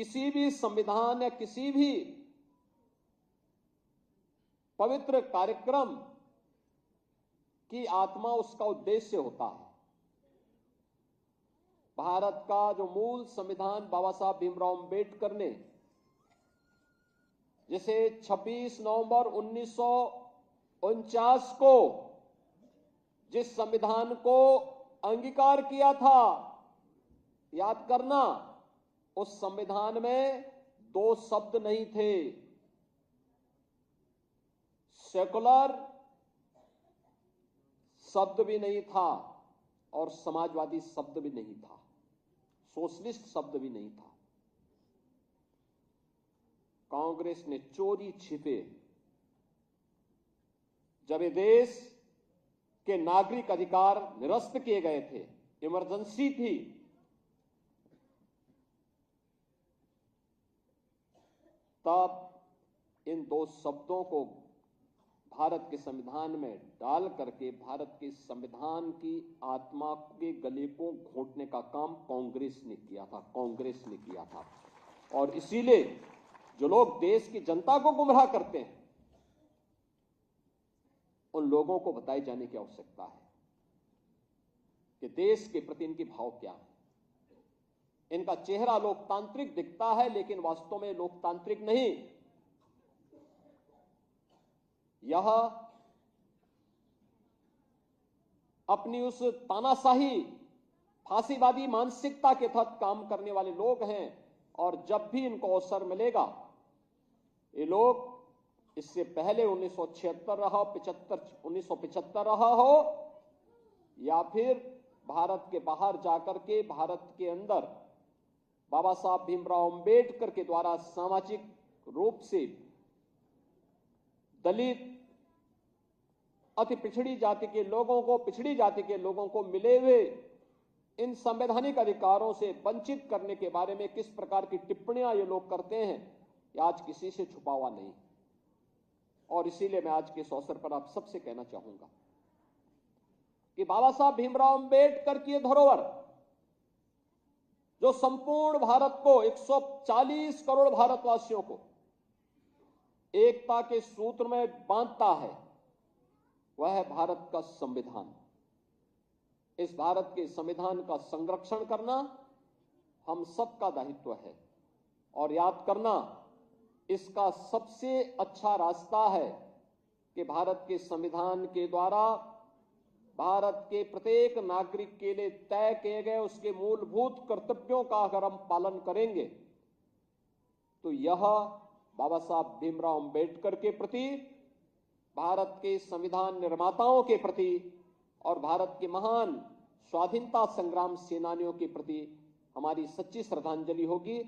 किसी भी संविधान या किसी भी पवित्र कार्यक्रम की आत्मा उसका उद्देश्य होता है। भारत का जो मूल संविधान बाबा साहब भीमराव अंबेडकर ने जिसे 26 नवंबर 1949 को जिस संविधान को अंगीकार किया था, याद करना, उस संविधान में दो शब्द नहीं थे, सेकुलर शब्द भी नहीं था और समाजवादी शब्द भी नहीं था, सोशलिस्ट शब्द भी नहीं था। कांग्रेस ने चोरी छिपे जब ये देश के नागरिक अधिकार निरस्त किए गए थे, इमरजेंसी थी, तब इन दो शब्दों को भारत के संविधान में डाल करके भारत के संविधान की आत्मा के गले को घोंटने का काम कांग्रेस ने किया था, कांग्रेस ने किया था। और इसीलिए जो लोग देश की जनता को गुमराह करते हैं, उन लोगों को बताए जाने की आवश्यकता है कि देश के प्रति इनके भाव क्या है। इनका चेहरा लोकतांत्रिक दिखता है, लेकिन वास्तव में लोकतांत्रिक नहीं। यह अपनी उस तानाशाही फांसीवादी मानसिकता के तहत काम करने वाले लोग हैं, और जब भी इनको अवसर मिलेगा, ये लोग इससे पहले 1976 रहा, 1975 रहा हो, या फिर भारत के बाहर जाकर के भारत के अंदर बाबा साहब भीमराव अंबेडकर के द्वारा सामाजिक रूप से दलित, अति पिछड़ी जाति के लोगों को, पिछड़ी जाति के लोगों को मिले हुए इन संवैधानिक अधिकारों से वंचित करने के बारे में किस प्रकार की टिप्पणियां ये लोग करते हैं, ये आज किसी से छुपा हुआ नहीं। और इसीलिए मैं आज के इस अवसर पर आप सबसे कहना चाहूंगा कि बाबा साहब भीमराव अंबेडकर की धरोहर जो संपूर्ण भारत को, 140 करोड़ भारतवासियों को एकता के सूत्र में बांधता है, वह है भारत का संविधान। इस भारत के संविधान का संरक्षण करना हम सबका दायित्व है, और याद करना, इसका सबसे अच्छा रास्ता है कि भारत के संविधान के द्वारा भारत के प्रत्येक नागरिक के लिए तय किए गए उसके मूलभूत कर्तव्यों का अगर हम पालन करेंगे, तो यह बाबा साहब भीमराव अंबेडकर के प्रति, भारत के संविधान निर्माताओं के प्रति और भारत के महान स्वाधीनता संग्राम सेनानियों के प्रति हमारी सच्ची श्रद्धांजलि होगी।